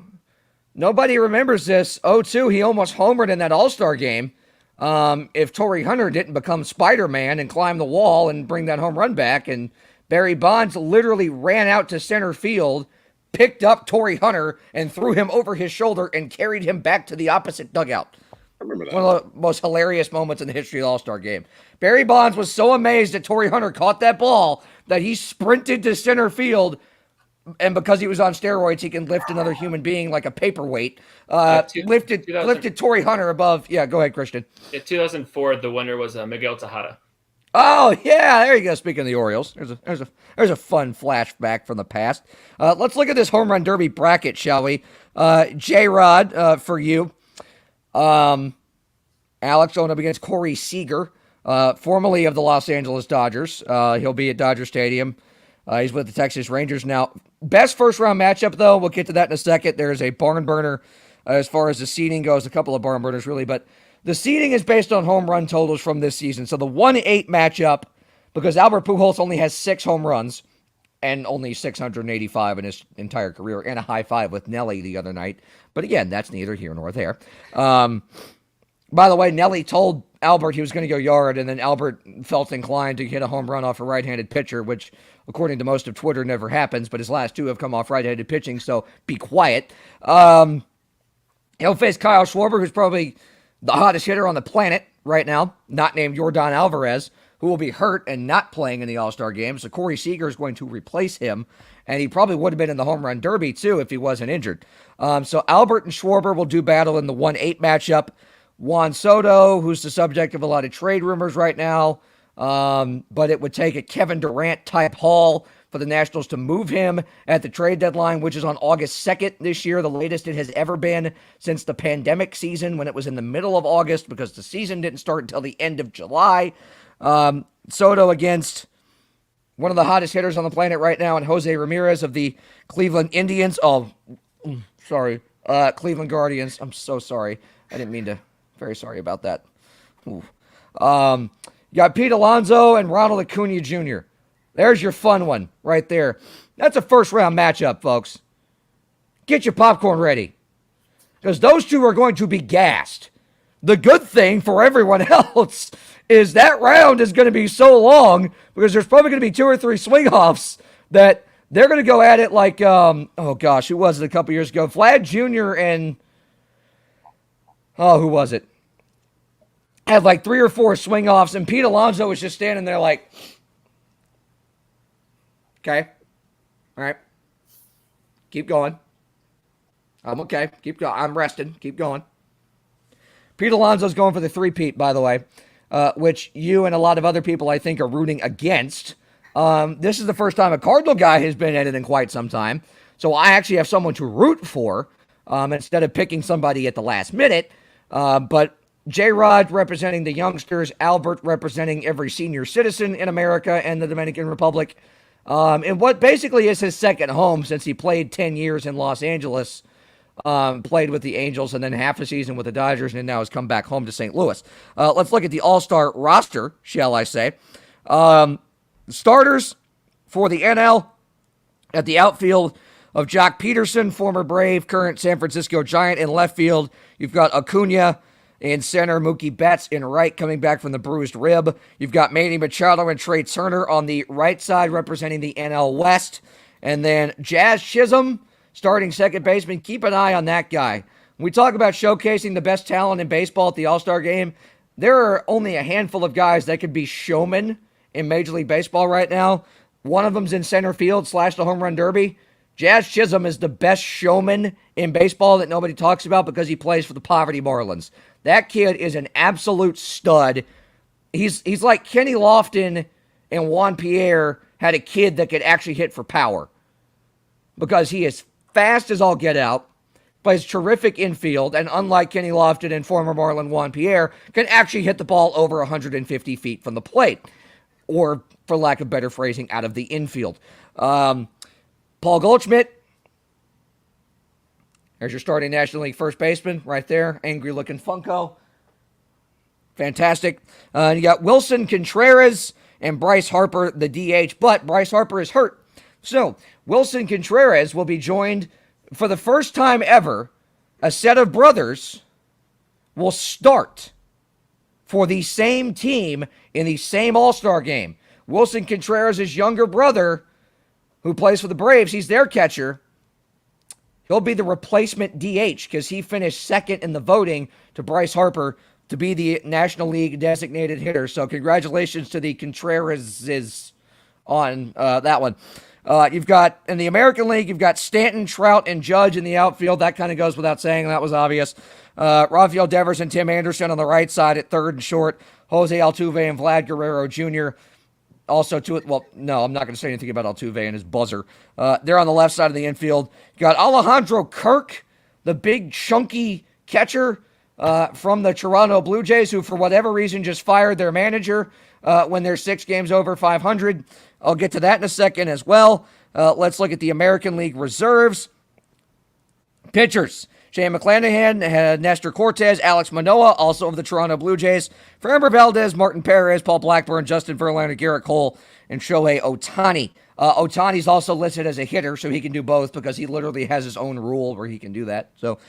Nobody remembers this. 02, he almost homered in that All-Star game. If Torrey Hunter didn't become Spider-Man and climb the wall and bring that home run back, and Barry Bonds literally ran out to center field, picked up Torrey Hunter, and threw him over his shoulder and carried him back to the opposite dugout. I remember that. One of the most hilarious moments in the history of the All-Star game. Barry Bonds was so amazed that Torrey Hunter caught that ball that he sprinted to center field, and because he was on steroids, he can lift another human being like a paperweight. Lifted Torrey Hunter above. Yeah, go ahead, Christian. In 2004, the winner was Miguel Tejada. Oh yeah, there you go. Speaking of the Orioles, there's a fun flashback from the past. Let's look at this home run derby bracket, shall we? J-Rod, for you. Alex going up against Corey Seager, formerly of the Los Angeles Dodgers. He'll be at Dodger Stadium. He's with the Texas Rangers now. Best first-round matchup, though. We'll get to that in a second. There's a barn burner as far as the seeding goes. A couple of barn burners, really. But the seeding is based on home run totals from this season. So the 1-8 matchup, because Albert Pujols only has 6 home runs and only 685 in his entire career, and a high five with Nelly the other night. But again, that's neither here nor there. By the way, Nelly told Albert he was going to go yard, and then Albert felt inclined to hit a home run off a right-handed pitcher, which, according to most of Twitter, never happens, but his last 2 have come off right-handed pitching, so be quiet. He'll face Kyle Schwarber, who's probably the hottest hitter on the planet right now, not named Yordan Alvarez, who will be hurt and not playing in the All-Star game. So Corey Seager is going to replace him, and he probably would have been in the home run derby too if he wasn't injured. So Albert and Schwarber will do battle in the 1-8 matchup. Juan Soto, who's the subject of a lot of trade rumors right now, but it would take a Kevin Durant type haul for the Nationals to move him at the trade deadline, which is on August 2nd this year, the latest it has ever been since the pandemic season when it was in the middle of August because the season didn't start until the end of July. Soto against one of the hottest hitters on the planet right now, and Jose Ramirez of the Cleveland Indians. Cleveland Guardians. I'm so sorry. I didn't mean to. Very sorry about that. You got Pete Alonso and Ronald Acuna Jr. There's your fun one right there. That's a first-round matchup, folks. Get your popcorn ready, because those two are going to be gassed. The good thing for everyone else is that round is going to be so long because there's probably going to be 2 or 3 swing-offs that they're going to go at it like, who was it a couple years ago? Vlad Jr. and, who was it? Had like 3 or 4 swing-offs, and Pete Alonso was just standing there like, okay, all right, keep going. I'm okay, keep going. I'm resting, keep going. Pete Alonso's going for the 3-peat, by the way, which you and a lot of other people, I think, are rooting against. This is the first time a Cardinal guy has been at it in quite some time, so I actually have someone to root for instead of picking somebody at the last minute. But J-Rod representing the youngsters, Albert representing every senior citizen in America and the Dominican Republic, and what basically is his second home since he played 10 years in Los Angeles, played with the Angels and then half a season with the Dodgers, and now has come back home to St. Louis. Let's look at the All-Star roster, shall I say. Starters for the NL at the outfield of Jock Peterson, former Brave, current San Francisco Giant. In left field, you've got Acuna. In center, Mookie Betts. In right, coming back from the bruised rib, you've got Manny Machado and Trey Turner on the right side representing the NL West. And then Jazz Chisholm, starting second baseman. Keep an eye on that guy. When we talk about showcasing the best talent in baseball at the All-Star game, there are only a handful of guys that could be showmen in Major League Baseball right now. One of them's in center field / the home run derby. Jazz Chisholm is the best showman in baseball that nobody talks about because he plays for the Poverty Marlins. That kid is an absolute stud. He's like Kenny Lofton and Juan Pierre had a kid that could actually hit for power because he is fast as all get out, plays terrific infield, and unlike Kenny Lofton and former Marlin Juan Pierre, can actually hit the ball over 150 feet from the plate, or, for lack of better phrasing, out of the infield. Paul Goldschmidt, there's your starting National League first baseman right there, angry-looking Funko. Fantastic. You got Wilson Contreras and Bryce Harper, the DH, but Bryce Harper is hurt. So, Wilson Contreras will be joined for the first time ever. A set of brothers will start for the same team in the same All-Star game. Wilson Contreras' younger brother, who plays for the Braves, he's their catcher. He'll be the replacement DH because he finished second in the voting to Bryce Harper to be the National League designated hitter. So congratulations to the Contrerases on that one. You've got, in the American League, you've got Stanton, Trout, and Judge in the outfield. That kind of goes without saying. That was obvious. Rafael Devers and Tim Anderson on the right side at third and short. Jose Altuve and Vlad Guerrero Jr. Also, I'm not going to say anything about Altuve and his buzzer. They're on the left side of the infield. You got Alejandro Kirk, the big, chunky catcher from the Toronto Blue Jays, who, for whatever reason, just fired their manager when they're 6 games over 500. I'll get to that in a second as well. Let's look at the American League reserves. Pitchers. Shane McClanahan, Nestor Cortez, Alex Manoah, also of the Toronto Blue Jays, Framber Valdez, Martin Perez, Paul Blackburn, Justin Verlander, Garrett Cole, and Shohei Ohtani. Ohtani's also listed as a hitter, so he can do both because he literally has his own rule where he can do that. So,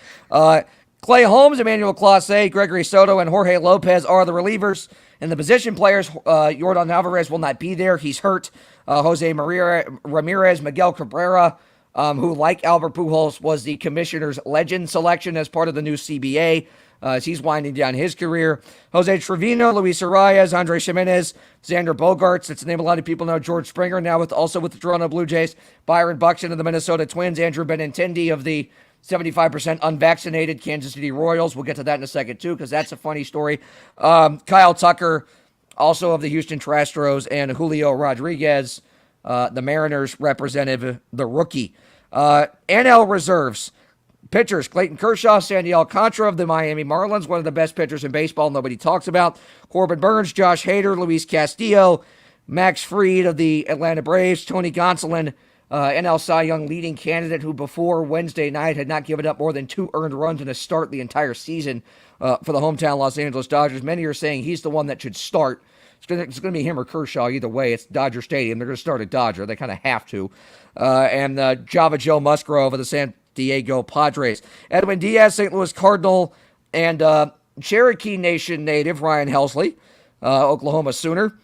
Clay Holmes, Emmanuel Clase, Gregory Soto, and Jorge Lopez are the relievers. And the position players, Yordan Alvarez will not be there. He's hurt. Jose Ramirez, Miguel Cabrera, who, like Albert Pujols, was the commissioner's legend selection as part of the new CBA. as he's winding down his career. Jose Trevino, Luis Arias, Andre Jimenez, Xander Bogaerts. That's the name a lot of people know. George Springer, now also with the Toronto Blue Jays. Byron Buxton of the Minnesota Twins. Andrew Benintendi of the 75% unvaccinated Kansas City Royals. We'll get to that in a second, too, because that's a funny story. Kyle Tucker, also of the Houston Astros, and Julio Rodriguez, the Mariners representative, the rookie. NL reserves. Pitchers, Clayton Kershaw, Sandy Alcantara of the Miami Marlins, one of the best pitchers in baseball nobody talks about. Corbin Burns, Josh Hader, Luis Castillo, Max Fried of the Atlanta Braves, Tony Gonsolin, NL Cy Young leading candidate who before Wednesday night had not given up more than 2 earned runs in a start the entire season for the hometown Los Angeles Dodgers. Many are saying he's the one that should start. It's going to be him or Kershaw either way. It's Dodger Stadium. They're going to start a Dodger. They kind of have to. And Java Joe Musgrove of the San Diego Padres. Edwin Diaz, St. Louis Cardinal, and Cherokee Nation native Ryan Helsley, Oklahoma Sooner.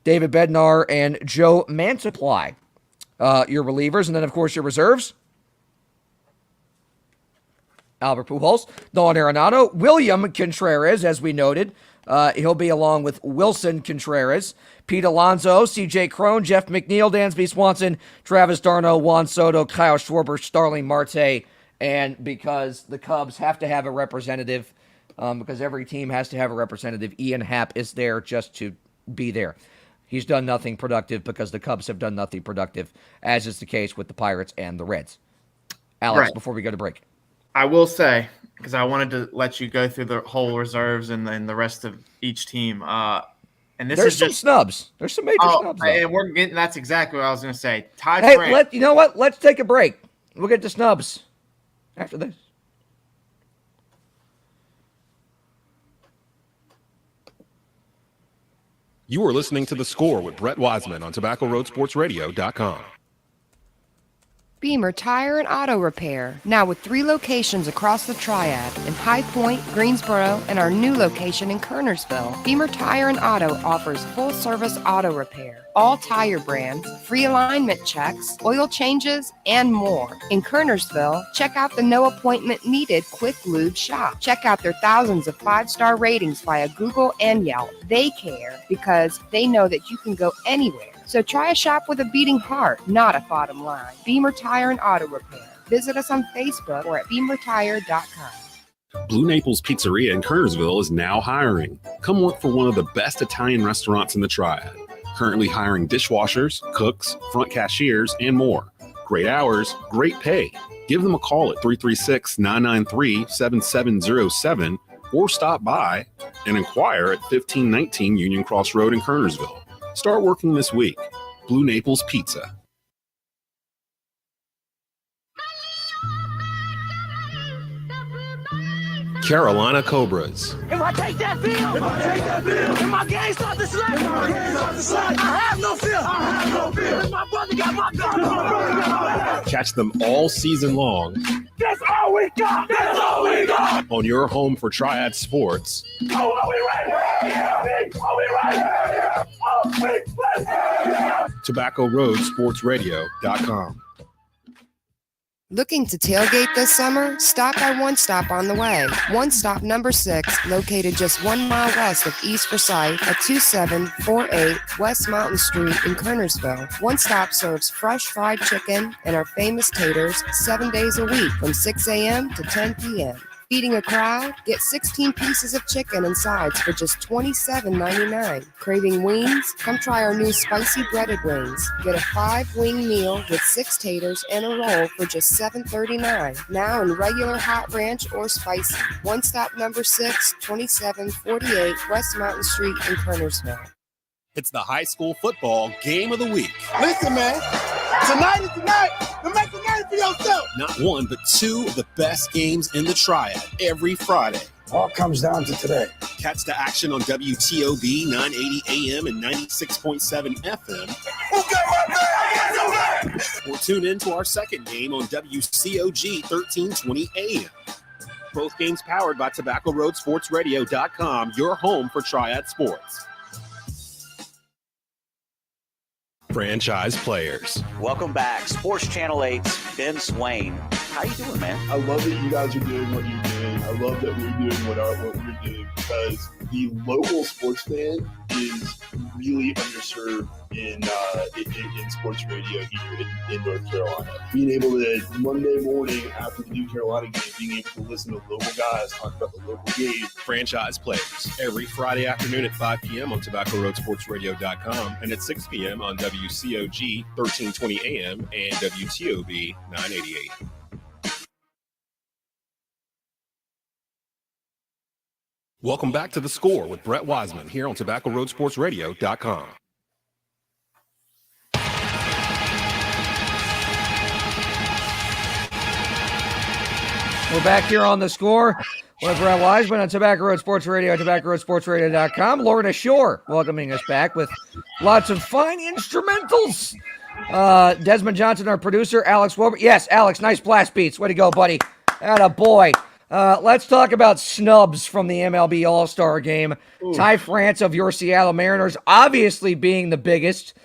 David Bednar and Joe Mantiply, your relievers. And then, of course, your reserves. Albert Pujols, Nolan Arenado, William Contreras, as we noted. He'll be along with Wilson Contreras, Pete Alonso, C.J. Cron, Jeff McNeil, Dansby Swanson, Travis d'Arnaud, Juan Soto, Kyle Schwarber, Starling Marte, and because the Cubs have to have a representative, because every team has to have a representative, Ian Happ is there just to be there. He's done nothing productive because the Cubs have done nothing productive, as is the case with the Pirates and the Reds. Alex, before we go to break. I will say, because I wanted to let you go through the whole reserves and then the rest of each team. And this There's is some just snubs. There's some major snubs. And we're getting. That's exactly what I was going to say. Ty Hey, France. you know what? Let's take a break. We'll get to snubs after this. You are listening to The Score with Brett Wiseman on TobaccoRoadSportsRadio.com. Beamer Tire and Auto Repair, now with 3 locations across the Triad in High Point, Greensboro, and our new location in Kernersville. Beamer Tire and Auto offers full-service auto repair, all tire brands, free alignment checks, oil changes, and more. In Kernersville, check out the no appointment needed Quick Lube shop. Check out their thousands of 5-star ratings via Google and Yelp. They care because they know that you can go anywhere. So try a shop with a beating heart, not a bottom line. Beamer Tire and Auto Repair. Visit us on Facebook or at beamertire.com. Blue Naples Pizzeria in Kernersville is now hiring. Come work for one of the best Italian restaurants in the Triad. Currently hiring dishwashers, cooks, front cashiers, and more. Great hours, great pay. Give them a call at 336-993-7707 or stop by and inquire at 1519 Union Cross Road in Kernersville. Start working this week. Blue Naples Pizza. Carolina Cobras. If I take that field, if my game start to slide, I have no fear. If my brother got my gun. Catch them all season long. That's all we got. That's all we got. On your home for Triad Sports. Oh, are we right here? Are we right here? Oh, we right here. TobaccoRoadSportsRadio.com. Looking to tailgate this summer? Stop by One Stop on the way. One Stop number 6, located just 1 mile west of East Forsyth at 2748 West Mountain Street in Kernersville. One Stop serves fresh fried chicken and our famous taters 7 days a week from 6 a.m. to 10 p.m. Feeding a crowd? Get 16 pieces of chicken and sides for just $27.99. Craving wings? Come try our new spicy breaded wings. Get a 5-wing meal with 6 taters and a roll for just $7.39. Now in regular hot ranch or spicy. One Stop number 6, 2748 West Mountain Street in Kernersville. It's the high school football game of the week. Listen, man, tonight is the night to make a name for yourself. Not one, but 2 of the best games in the Triad every Friday. All comes down to today. Catch the action on WTOB 980 AM and 96.7 FM. Who got my back? I got your back. Or tune in to our second game on WCOG 1320 AM. Both games powered by TobaccoRoadSportsRadio.com, your home for Triad Sports. Franchise players. Welcome back. Sports Channel 8's Ben Swain How you doing, man? I love that you guys are doing what you're doing. I love that we're doing what we're doing, because the local sports fan is really underserved in sports radio here in North Carolina. Being able to, Monday morning after the New Carolina game, being able to listen to local guys talk about the local game. Franchise Players, every Friday afternoon at 5 p.m. on TobaccoRoadSportsRadio.com and at 6 p.m. on WCOG 1320 AM and WTOB 988. Welcome back to The Score with Brett Wiseman here on TobaccoRoadSportsRadio.com. We're back here on The Score with Brett Wiseman on Tobacco Road Sports Radio, TobaccoRoadSportsRadio.com. Lorna Shore welcoming us back with lots of fine instrumentals. Desmond Johnson, our producer. Alex Wober. Yes, Alex, nice blast beats. Way to go, buddy. Atta boy. Let's talk about snubs from the MLB All-Star Game. Ooh. Ty France of your Seattle Mariners obviously being the biggest.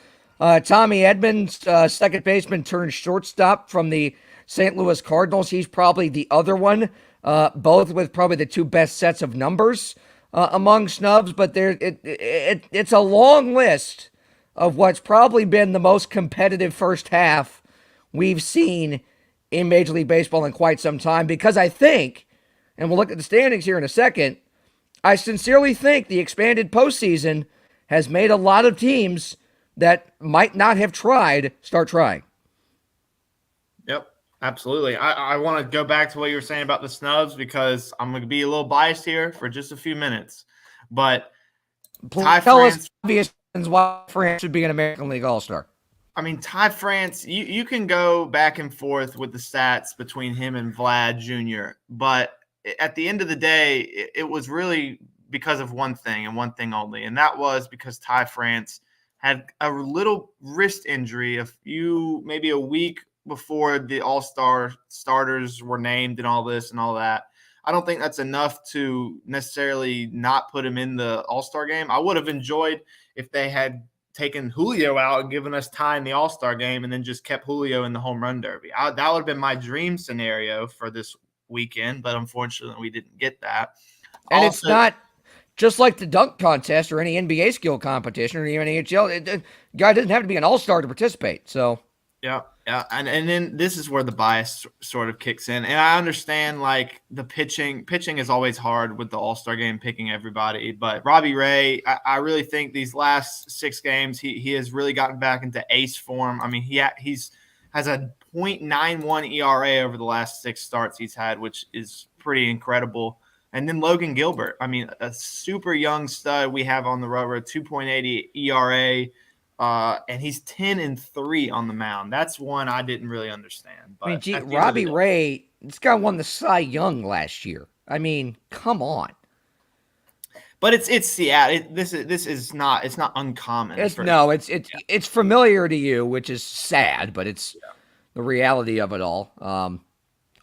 Tommy Edmonds, second baseman turned shortstop from the St. Louis Cardinals. He's probably the other one, both with probably the two best sets of numbers among snubs. But it's a long list of what's probably been the most competitive first half we've seen in Major League Baseball in quite some time, because I think, and we'll look at the standings here in a second, I sincerely think the expanded postseason has made a lot of teams that might not have tried start trying. Yep, absolutely. I want to go back to what you were saying about the snubs, because I'm going to be a little biased here for just a few minutes. But Ty France, obvious reasons why France should be an American League All-Star. I mean, Ty France, you can go back and forth with the stats between him and Vlad Jr., but at the end of the day, it was really because of one thing and one thing only, and that was because Ty France had a little wrist injury maybe a week before the All-Star starters were named and all this and all that. I don't think that's enough to necessarily not put him in the All-Star game. I would have enjoyed if they had taken Julio out and given us Ty in the All-Star game and then just kept Julio in the home run derby. That would have been my dream scenario for this weekend, but unfortunately we didn't get that. And also, it's not just like the dunk contest or any NBA skill competition or even NHL. Guy doesn't have to be an all-star to participate. So yeah. And then this is where the bias sort of kicks in. And I understand, like, the pitching is always hard with the All-Star game, picking everybody. But Robbie Ray, I really think these last 6 games, he has really gotten back into ace form. I mean, he's has a .91 ERA over the last 6 starts he's had, which is pretty incredible. And then Logan Gilbert, I mean, a super young stud we have on the road, 2.80 ERA. And he's 10-3 on the mound. That's one I didn't really understand. But I mean, Robbie Ray, this guy won the Cy Young last year. I mean, come on. But it's Seattle. This is not. It's not uncommon. It's familiar to you, which is sad, but it's the reality of it all.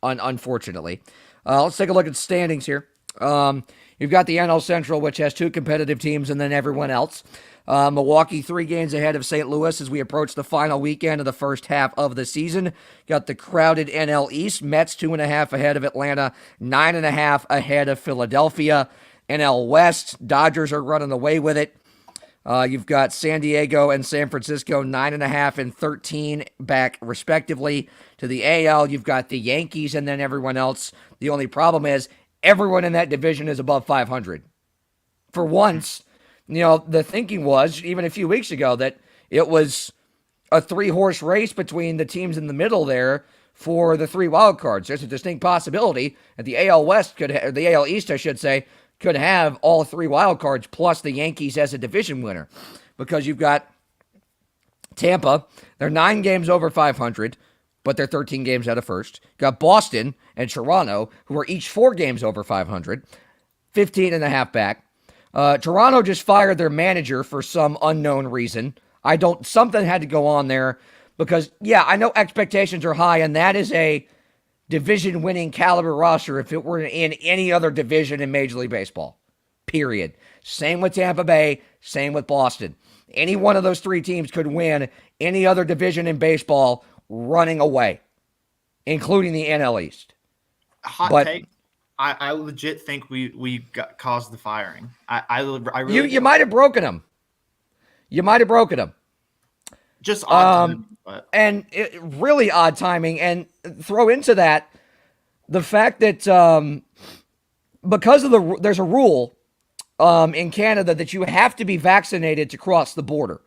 Unfortunately, let's take a look at the standings here. You've got the NL Central, which has 2 competitive teams, and then everyone else. Milwaukee 3 games ahead of St. Louis as we approach the final weekend of the first half of the season. Got the crowded NL East. Mets 2.5 ahead of Atlanta, 9.5 ahead of Philadelphia. NL West, Dodgers are running away with it. You've got San Diego and San Francisco, 9.5 and 13 back respectively. To the AL, you've got the Yankees and then everyone else. The only problem is everyone in that division is above 500. For once, you know, the thinking was, even a few weeks ago, that it was a 3-horse race between the teams in the middle there for the 3 wild cards. There's a distinct possibility that the AL West the AL East, I should say, could have all 3 wild cards plus the Yankees as a division winner, because you've got Tampa. They're 9 games over 500, but they're 13 games out of first. You've got Boston and Toronto, who are each 4 games over 500, 15.5 back. Toronto just fired their manager for some unknown reason. Something had to go on there because, I know expectations are high, and that is a division-winning caliber roster if it were in any other division in Major League Baseball, period. Same with Tampa Bay, same with Boston. Any one of those 3 teams could win any other division in baseball running away. including the NL East. Hot take. I legit think we caused the firing. I really you might have broken them. You might have broken them. Just odd timing, but. And really odd timing. And throw into that the fact that because of there's a rule in Canada that you have to be vaccinated to cross the border.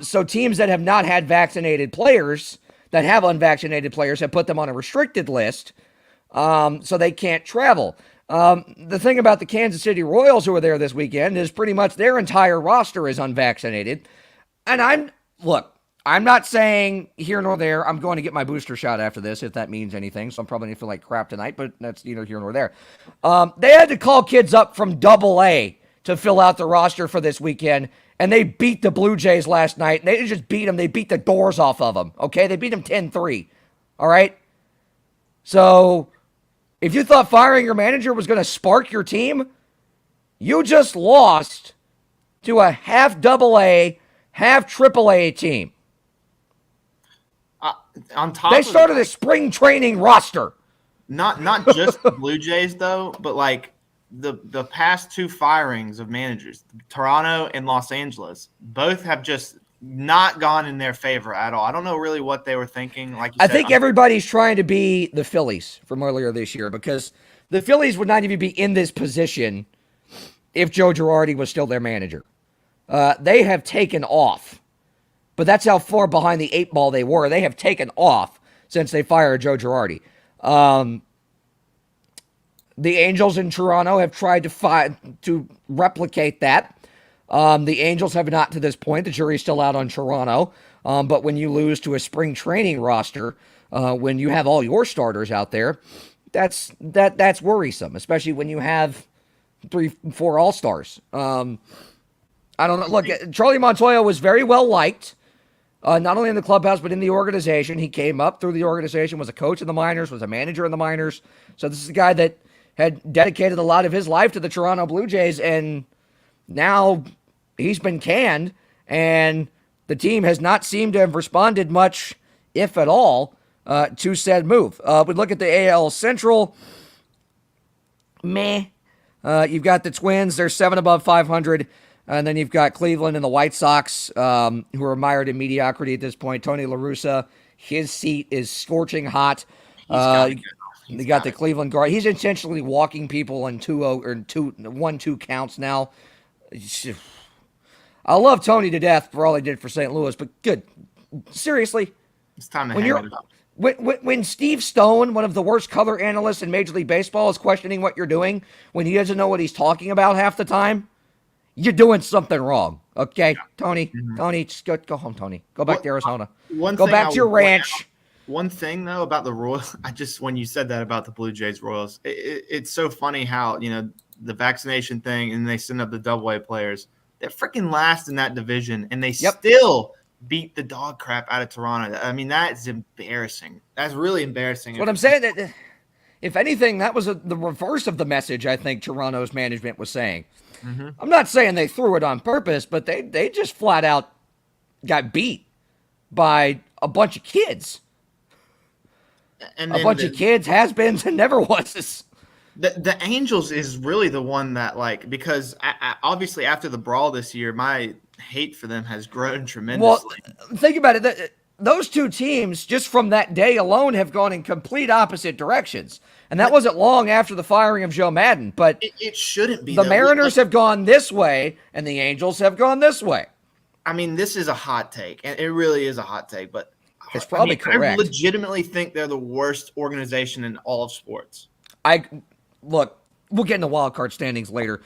So teams that have not had vaccinated players, that have unvaccinated players, have put them on a restricted list. So they can't travel. The thing about the Kansas City Royals who are there this weekend is pretty much their entire roster is unvaccinated. And I'm not saying here nor there. I'm going to get my booster shot after this, if that means anything. So I'm probably going to feel like crap tonight, but that's neither here nor there. They had to call kids up from AA to fill out the roster for this weekend. And they beat the Blue Jays last night. And they didn't just beat them. They beat the doors off of them. Okay? They beat them 10-3. All right? So if you thought firing your manager was going to spark your team, you just lost to a half AA, half AAA team. On top, they started a spring training roster. Not just the Blue Jays though, but like the past two firings of managers, Toronto and Los Angeles, both have just not gone in their favor at all. I don't know really what they were thinking. Like you I said, think everybody's trying to be the Phillies from earlier this year, because the Phillies would not even be in this position if Joe Girardi was still their manager. They have taken off, but that's how far behind the 8 ball they were. They have taken off since they fired Joe Girardi. The Angels in Toronto have tried to replicate that. The Angels have not to this point. The jury's still out on Toronto. But when you lose to a spring training roster, when you have all your starters out there, that's worrisome, especially when you have 3-4 all-stars. I don't know. Look, Charlie Montoya was very well liked, not only in the clubhouse, but in the organization. He came up through the organization, was a coach in the minors, was a manager in the minors. So this is a guy that had dedicated a lot of his life to the Toronto Blue Jays, and now he's been canned, and the team has not seemed to have responded much, if at all, to said move. We look at the AL Central. Meh. You've got the Twins. They're 7 above 500. And then you've got Cleveland and the White Sox, who are mired in mediocrity at this point. Tony La Russa, his seat is scorching hot. They got the Cleveland guard. He's intentionally walking people in 1-2 counts now. I love Tony to death for all he did for St. Louis, but good. Seriously. It's time to hang it up. When Steve Stone, one of the worst color analysts in Major League Baseball, is questioning what you're doing, when he doesn't know what he's talking about half the time, you're doing something wrong. Okay, yeah. Tony, just go home, Tony. Go back to Arizona. Go back to your ranch. One thing, though, about the Royals, when you said that about the Blue Jays Royals, it's so funny how, the vaccination thing, and they send up the AA players. They're freaking last in that division, and they still beat the dog crap out of Toronto. I mean, that's embarrassing. That's really embarrassing. That's what I'm saying. That, if anything, that was the reverse of the message I think Toronto's management was saying. Mm-hmm. I'm not saying they threw it on purpose, but they just flat out got beat by a bunch of kids. And a bunch of kids, has-beens, and never-was. The Angels is really the one that, because obviously after the brawl this year, my hate for them has grown tremendously. Well, think about it. Those two teams, just from that day alone, have gone in complete opposite directions. And that wasn't long after the firing of Joe Madden. But it shouldn't be. The Mariners have gone this way, and the Angels have gone this way. I mean, this is a hot take, and it really is a hot take, but it's probably correct. I legitimately think they're the worst organization in all of sports. Look, we'll get into wild card standings later.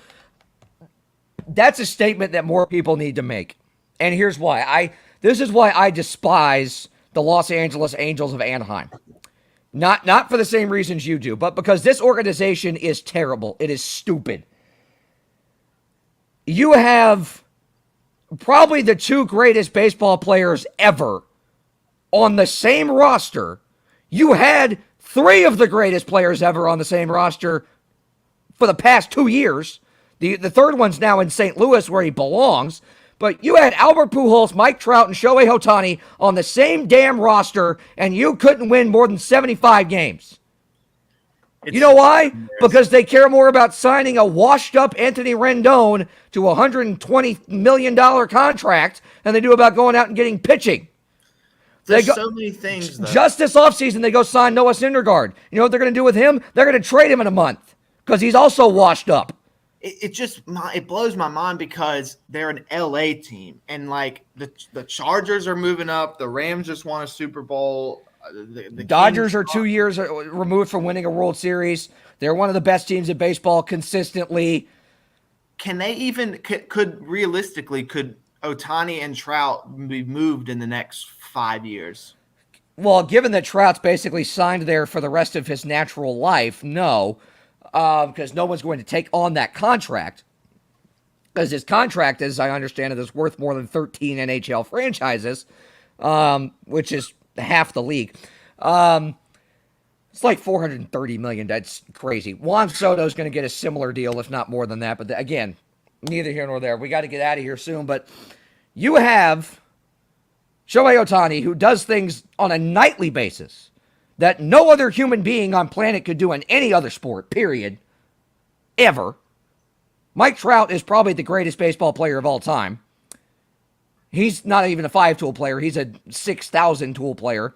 That's a statement that more people need to make. And here's why. This is why I despise the Los Angeles Angels of Anaheim. Not for the same reasons you do, but because this organization is terrible. It is stupid. You have probably the 2 greatest baseball players ever on the same roster. You had 3 of the greatest players ever on the same roster for the past 2 years. The third one's now in St. Louis where he belongs. but you had Albert Pujols, Mike Trout, and Shohei Ohtani on the same damn roster, and you couldn't win more than 75 games. You know why? Because they care more about signing a washed-up Anthony Rendon to a $120 million contract than they do about going out and getting pitching. There's so many things, though. Just this offseason, they go sign Noah Syndergaard. You know what they're going to do with him? They're going to trade him in a month because he's also washed up. It blows my mind because they're an LA team, and like the Chargers are moving up, the Rams just won a Super Bowl. The Dodgers are 2 years removed from winning a World Series. They're one of the best teams in baseball consistently. Can they even could Ohtani and Trout be moved in the next 5 years? Well, given that Trout's basically signed there for the rest of his natural life, no. Because no one's going to take on that contract. Because his contract, as I understand it, is worth more than 13 NHL franchises, which is half the league. It's like $430 million. That's crazy. Juan Soto's going to get a similar deal, if not more than that. But again, neither here nor there. We got to get out of here soon. But you have Shohei Ohtani, who does things on a nightly basis that no other human being on planet could do in any other sport, period, ever. Mike Trout is probably the greatest baseball player of all time. He's not even a 5-tool player. He's a 6,000-tool player.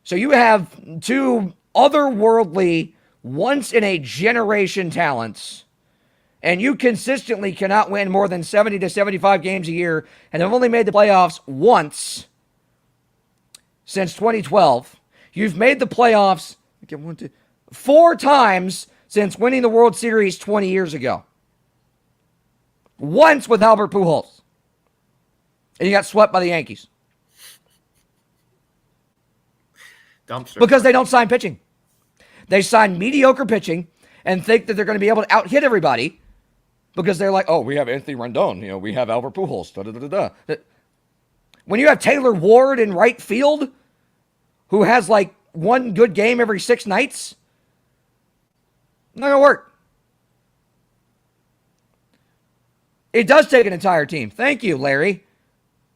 So you have two otherworldly, once-in-a-generation talents, and you consistently cannot win more than 70 to 75 games a year, and have only made the playoffs once since 2012. You've made the playoffs 4 times since winning the World Series 20 years ago. Once with Albert Pujols. And you got swept by the Yankees. Dumpster. Because they don't sign pitching. They sign mediocre pitching and think that they're going to be able to out-hit everybody because they're like, oh, we have Anthony Rendon. We have Albert Pujols. When you have Taylor Ward in right field, who has like one good game every 6 nights, not going to work. It does take an entire team. Thank you, Larry.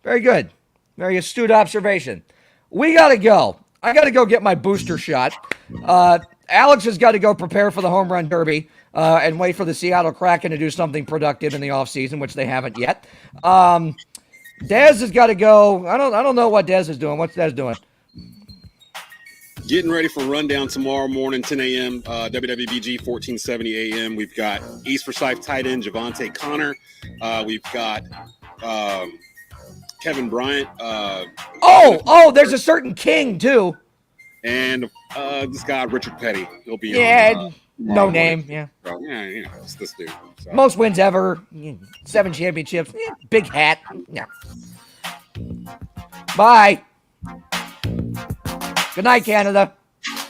Very good. Very astute observation. We got to go. I got to go get my booster shot. Alex has got to go prepare for the home run derby and wait for the Seattle Kraken to do something productive in the offseason, which they haven't yet. Dez has got to go. I don't know what Dez is doing. What's Dez doing? Getting ready for rundown tomorrow morning, 10 a.m., WWBG, 1470 a.m. We've got East Forsyth tight end Javante Connor. We've got Kevin Bryant. There's a certain King, too. And this guy, Richard Petty. He'll be on. No morning. name. Yeah. So, it's this dude. So. Most wins ever. 7 championships. Big hat. Yeah. Bye. Good night, Canada.